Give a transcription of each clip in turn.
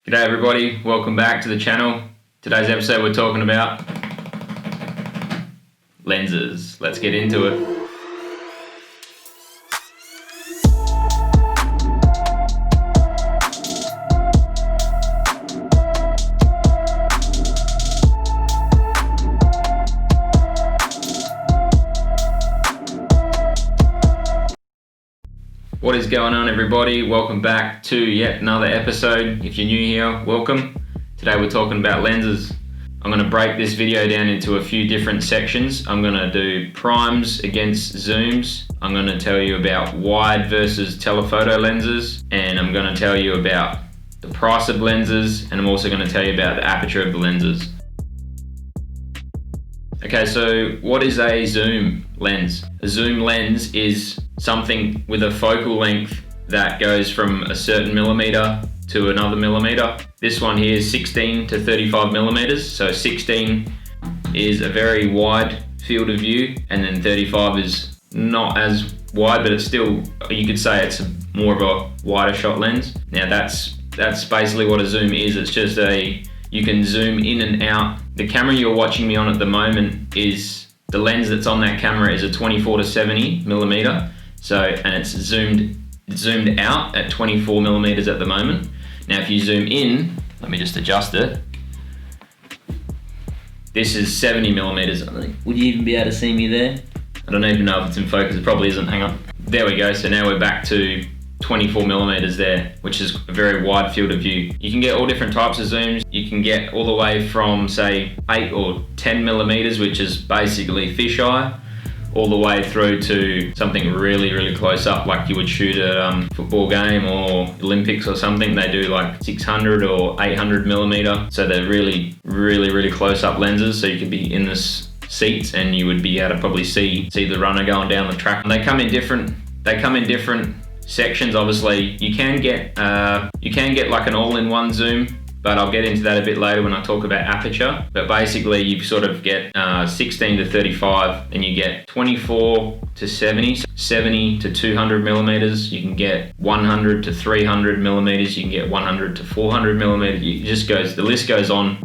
G'day everybody, welcome back to the channel. Today's episode we're talking about lenses. Let's get into it. What is going on everybody? Welcome back to yet another episode. If you're new here, welcome. Today we're talking about lenses. I'm going to break this video down into a few different sections. I'm going to do primes against zooms. I'm going to tell you about wide versus telephoto lenses, and I'm going to tell you about the price of lenses, and I'm also going to tell you about the aperture of the lenses. Okay, so what is a zoom lens? A zoom lens is something with a focal length that goes from a certain millimeter to another millimeter. This one here is 16 to 35 millimeters. So 16 is a very wide field of view, and then 35 is not as wide, but it's still, you could say it's more of a wider shot lens. Now that's basically what a zoom is. It's just you can zoom in and out. The camera you're watching me on at the moment is, the lens that's on that camera is a 24 to 70 millimeter. So, and it's zoomed out at 24 millimeters at the moment. Now if you zoom in, let me just adjust it. This is 70 millimeters, I think. Would you even be able to see me there? I don't even know if it's in focus, it probably isn't, hang on. There we go, so now we're back to 24 millimeters there, which is a very wide field of view. You can get all different types of zooms. You can get all the way from say 8 or 10 millimeters, which is basically fisheye, all the way through to something really, really close up, like you would shoot at a football game or Olympics or something. They do like 600 or 800 millimeter. So they're really, really, really close up lenses. So you could be in this seats and you would be able to probably see the runner going down the track. And they come in different sections. Obviously you can get like an all-in-one zoom, but I'll get into that a bit later when I talk about aperture. But basically you sort of get 16 to 35, and you get 24 to 70, 70 to 200 millimeters. You can get 100 to 300 millimeters. You can get 100 to 400 millimeters. The list goes on.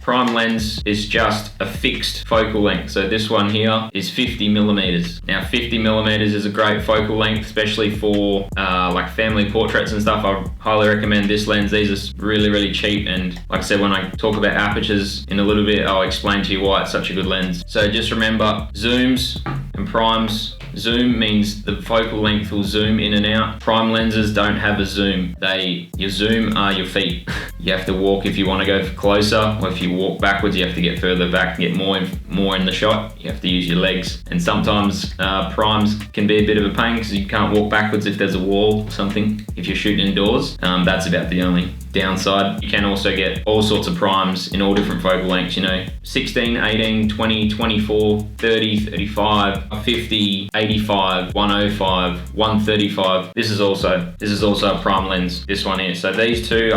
Prime lens is just a fixed focal length. So this one here is 50 millimeters. Now 50 millimeters is a great focal length, especially for like family portraits and stuff. I highly recommend this lens. These are really, really cheap. And like I said, when I talk about apertures in a little bit, I'll explain to you why it's such a good lens. So just remember, zooms and primes. Zoom means the focal length will zoom in and out. Prime lenses don't have a zoom. Your zoom are your feet. You have to walk if you want to go closer, or if you walk backwards, you have to get further back and get more in the shot. You have to use your legs. And sometimes primes can be a bit of a pain because you can't walk backwards if there's a wall or something. If you're shooting indoors, that's about the only downside. You can also get all sorts of primes in all different focal lengths, 16, 18, 20, 24, 30, 35, 50, 85, 105, 135. This is also a prime lens, this one here. So these two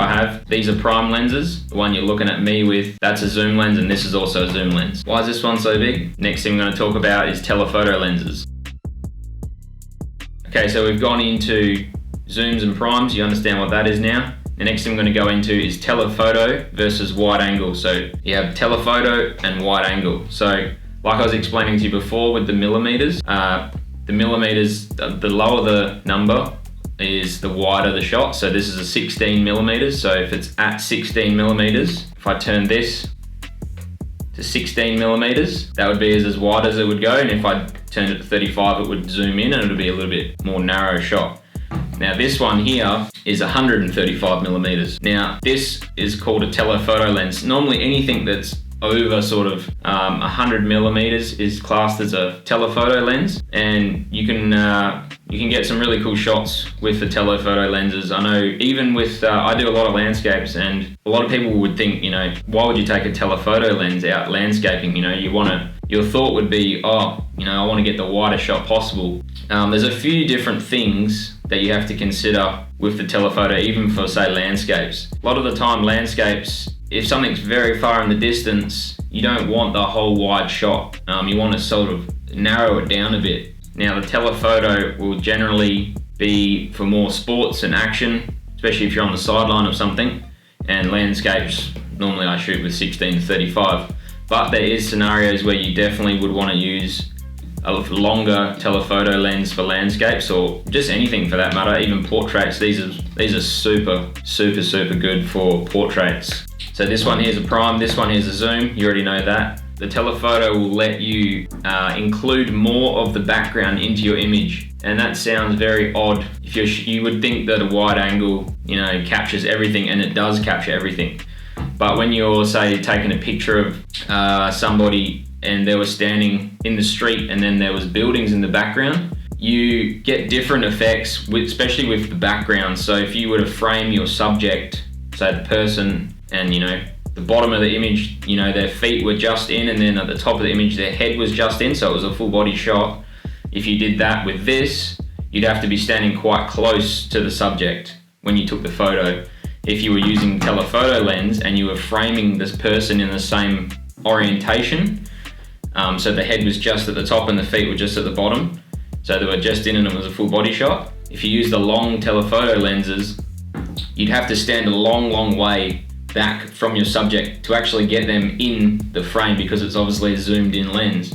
these are prime lenses. The one you're looking at me with, that's a zoom lens, and this is also a zoom lens. Why is this one so big? Next thing I'm going to talk about is telephoto lenses. Okay, so we've gone into zooms and primes. You understand what that is now. The next thing I'm going to go into is telephoto versus wide angle. So you have telephoto and wide angle. So like I was explaining to you before with the millimeters, the lower the number is the wider the shot. So this is a 16 millimeters. So if it's at 16 millimeters, if I turn this to 16 millimeters, that would be as wide as it would go. And if I turned it to 35, it would zoom in and it would be a little bit more narrow shot. Now this one here is 135 millimeters. Now this is called a telephoto lens. Normally anything that's over sort of 100 millimeters is classed as a telephoto lens, and you can get some really cool shots with the telephoto lenses. I know even with I do a lot of landscapes, and a lot of people would think, why would you take a telephoto lens out landscaping? Your thought would be, I want to get the widest shot possible. There's a few different things that you have to consider with the telephoto, even for say landscapes. A lot of the time landscapes, if something's very far in the distance, you don't want the whole wide shot. You want to sort of narrow it down a bit. Now the telephoto will generally be for more sports and action, especially if you're on the sideline of something. And landscapes, normally I shoot with 16 to 35. But there is scenarios where you definitely would want to use a longer telephoto lens for landscapes, or just anything for that matter, even portraits. These are super good for portraits. So this one here is a prime, this one here is a zoom, you already know that. The telephoto will let you include more of the background into your image, and that sounds very odd. If you would think that a wide angle, captures everything, and it does capture everything. But when you're, say, taking a picture of somebody and they were standing in the street and then there was buildings in the background, you get different effects, especially with the background. So if you were to frame your subject, say the person, and the bottom of the image, their feet were just in, and then at the top of the image their head was just in, so it was a full body shot. If you did that with this, you'd have to be standing quite close to the subject when you took the photo. If you were using telephoto lens and you were framing this person in the same orientation, so the head was just at the top and the feet were just at the bottom, so they were just in and it was a full body shot. If you use the long telephoto lenses, you'd have to stand a long way back from your subject to actually get them in the frame, because it's obviously a zoomed in lens.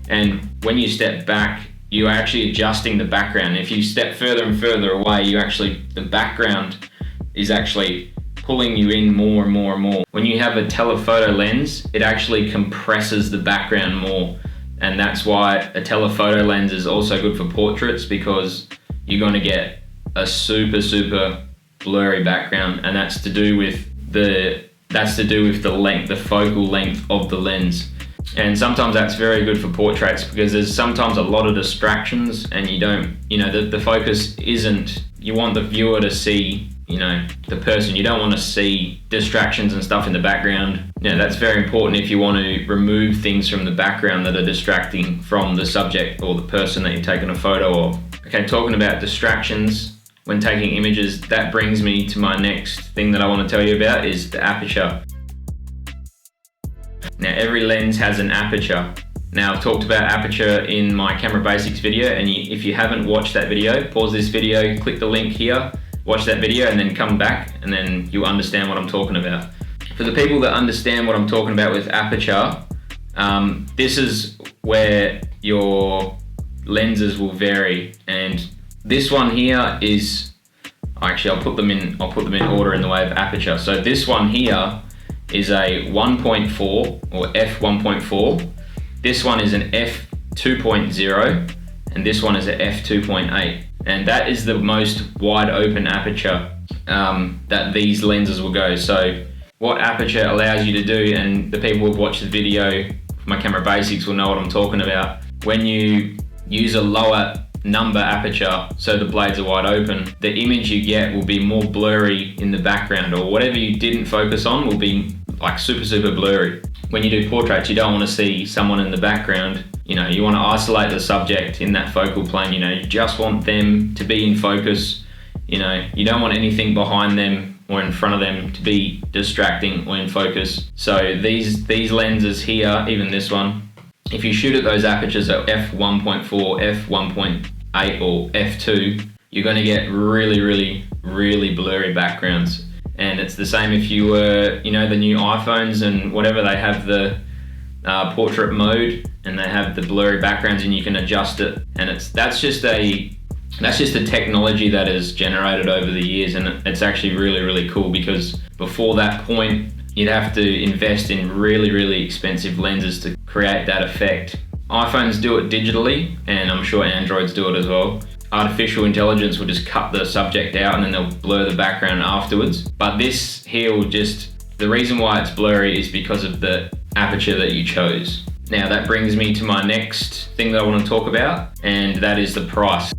And when you step back, you're actually adjusting the background. If you step further and further away, the background is actually pulling you in more and more and more. When you have a telephoto lens, it actually compresses the background more. And that's why a telephoto lens is also good for portraits, because you're going to get a super blurry background, and that's to do with the length, the focal length of the lens. And sometimes that's very good for portraits, because there's sometimes a lot of distractions and you don't, the focus isn't, you want the viewer to see, the person. You don't want to see distractions and stuff in the background. That's very important if you want to remove things from the background that are distracting from the subject or the person that you're taking a photo of. Okay, talking about distractions when taking images, that brings me to my next thing that I want to tell you about, is the aperture. Now, every lens has an aperture. Now, I've talked about aperture in my camera basics video, and if you haven't watched that video, pause this video, click the link here, watch that video, and then come back, and then you'll understand what I'm talking about. For the people that understand what I'm talking about with aperture, this is where your lenses will vary, and this one here is, actually I'll put them in order in the way of aperture. So this one here is a 1.4 or f1.4. This one is an f2.0, and this one is a f2.8. And that is the most wide open aperture that these lenses will go. So what aperture allows you to do, and the people who've watched the video for my camera basics will know what I'm talking about. When you use a lower number aperture, so the blades are wide open, the image you get will be more blurry in the background, or whatever you didn't focus on will be like super blurry. When you do portraits, you don't want to see someone in the background. You want to isolate the subject in that focal plane. You just want them to be in focus. You don't want anything behind them or in front of them to be distracting or in focus. So these lenses here, even this one, if you shoot at those apertures at f1.4, f1.8 or f2, you're going to get really blurry backgrounds. And it's the same if you were, the new iPhones and whatever, they have the portrait mode and they have the blurry backgrounds, and you can adjust it. And that's just a technology that is generated over the years, and it's actually really cool, because before that point, you'd have to invest in really expensive lenses to create that effect. iPhones do it digitally, and I'm sure Androids do it as well. Artificial intelligence will just cut the subject out and then they'll blur the background afterwards. But this here will the reason why it's blurry is because of the aperture that you chose. Now that brings me to my next thing that I want to talk about, and that is the price.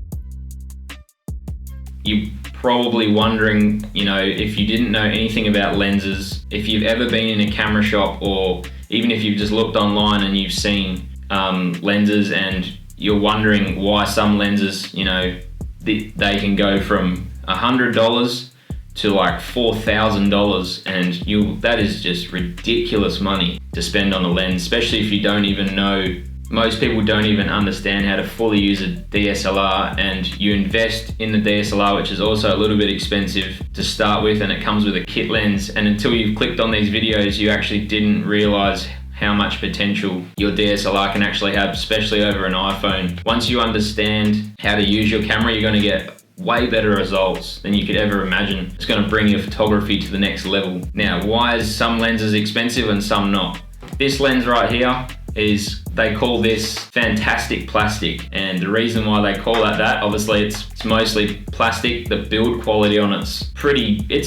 You're probably wondering, if you didn't know anything about lenses, if you've ever been in a camera shop, or even if you've just looked online and you've seen lenses, and you're wondering why some lenses, they can go from $100 to like $4,000, and that is just ridiculous money to spend on a lens, especially if you don't even know most people don't even understand how to fully use a DSLR, and you invest in the DSLR, which is also a little bit expensive to start with, and it comes with a kit lens, and until you've clicked on these videos you actually didn't realize how much potential your DSLR can actually have, especially over an iPhone. Once you understand how to use your camera, you're going to get way better results than you could ever imagine. It's going to bring your photography to the next level. Now, why is some lenses expensive and some not? This lens right here is, they call this fantastic plastic, and the reason why they call it that, obviously it's mostly plastic. The build quality on it's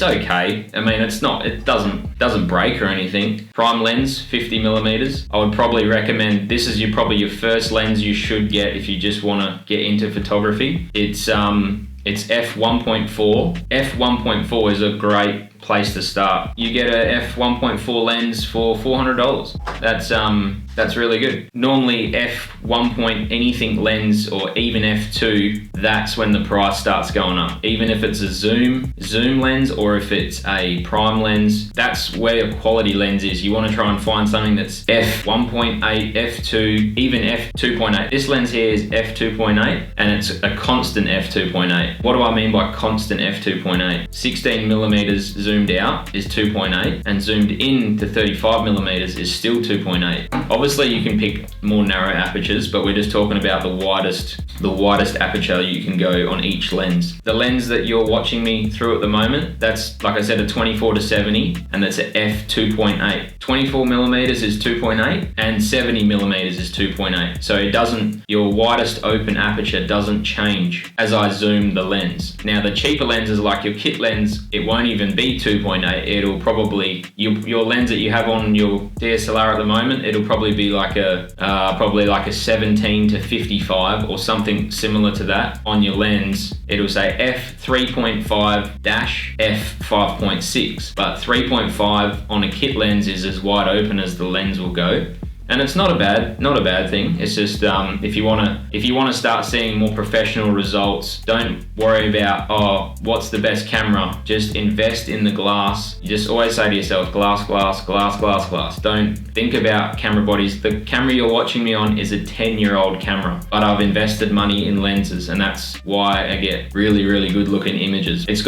okay. I mean, it doesn't break or anything. Prime lens, 50mm. I would probably recommend, this is probably your first lens you should get if you just want to get into photography. It's f1.4. f1.4 is a great place to start. You get a f1.4 lens for $400. That's really good. Normally f1 point anything lens, or even f2, that's when the price starts going up. Even if it's a zoom lens, or if it's a prime lens, that's where your quality lens is. You want to try and find something that's f1.8, f2, even f2.8. This lens here is f2.8, and it's a constant f2.8. What do I mean by constant f2.8? 16mm zoomed out is 2.8, and zoomed in to 35mm is still 2.8. Obviously you can pick more narrow apertures, but we're just talking about the widest aperture you can go on each lens. The lens that you're watching me through at the moment, that's, like I said, a 24-70, and that's a f2.8. 24mm is 2.8, and 70mm is 2.8. So your widest open aperture doesn't change as I zoom the lens. Now the cheaper lenses, like your kit lens, it won't even be 2.8. It'll probably, your lens that you have on your DSLR at the moment, it'll probably be like a 17-55 or something similar to that. On your lens it'll say f3.5-f5.6, but 3.5 on a kit lens is as wide open as the lens will go. And it's not a bad thing. It's just if you want to start seeing more professional results, don't worry about what's the best camera. Just invest in the glass. You just always say to yourself, glass. Don't think about camera bodies. The camera you're watching me on is a 10-year-old camera, but I've invested money in lenses, and that's why I get really, really good looking images. It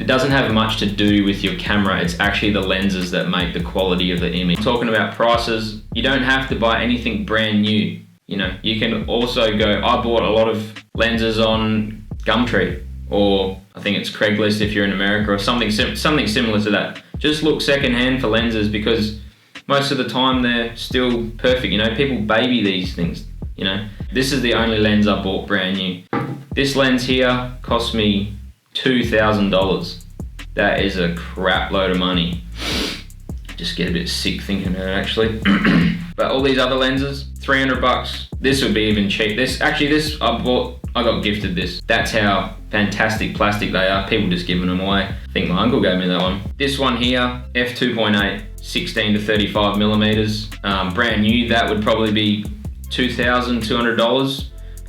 doesn't have much to do with your camera. It's actually the lenses that make the quality of the image. Talking about prices, you don't have to buy anything brand new. You know, you can also I bought a lot of lenses on Gumtree, or I think it's Craigslist if you're in America, or something similar to that. Just look secondhand for lenses, because most of the time they're still perfect. You know, people baby these things. You know, this is the only lens I bought brand new. This lens here cost me $2,000. That is a crap load of money. Just get a bit sick thinking about it, actually. But all these other lenses, $300. This would be even cheap. I got gifted this. That's how fantastic plastic they are. People just giving them away. I think my uncle gave me that one. This one here, f2.8, 16-35mm, brand new. That would probably be $2,200.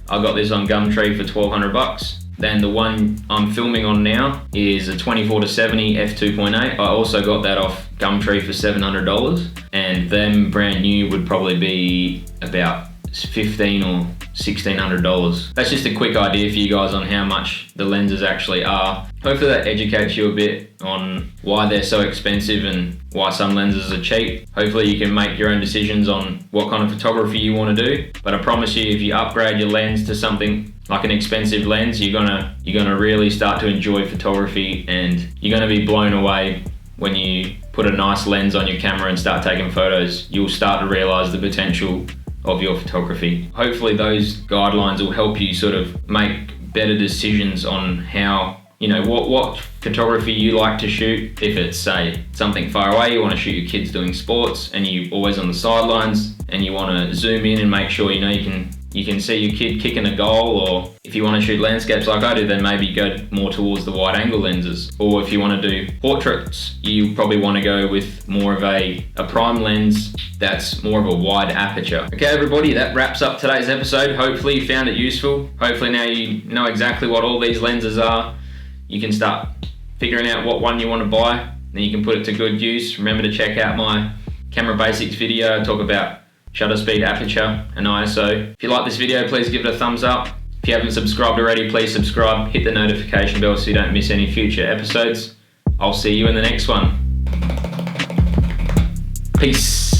I got this on Gumtree for $1,200. Then the one I'm filming on now is a 24-70 f2.8. I also got that off Gumtree for $700, and them brand new would probably be about $1,500 or $1,600. That's just a quick idea for you guys on how much the lenses actually are. Hopefully that educates you a bit on why they're so expensive and why some lenses are cheap. Hopefully you can make your own decisions on what kind of photography you want to do. But I promise you, if you upgrade your lens to something like an expensive lens, you're gonna really start to enjoy photography, and you're gonna be blown away when you put a nice lens on your camera and start taking photos. You'll start to realize the potential of your photography. Hopefully those guidelines will help you sort of make better decisions on how, you know, what photography you like to shoot. If it's, say, something far away, you want to shoot your kids doing sports and you're always on the sidelines, and you want to zoom in and make sure, you know, you can see your kid kicking a goal. Or if you want to shoot landscapes like I do, then maybe go more towards the wide angle lenses. Or if you want to do portraits, you probably want to go with more of a prime lens that's more of a wide aperture. Okay everybody, that wraps up today's episode. Hopefully you found it useful. Hopefully now you know exactly what all these lenses are. You can start figuring out what one you want to buy, then you can put it to good use. Remember to check out my camera basics video. I talk about shutter speed, aperture, and ISO. If you like this video, please give it a thumbs up. If you haven't subscribed already, please subscribe, hit the notification bell so you don't miss any future episodes. I'll see you in the next one. Peace.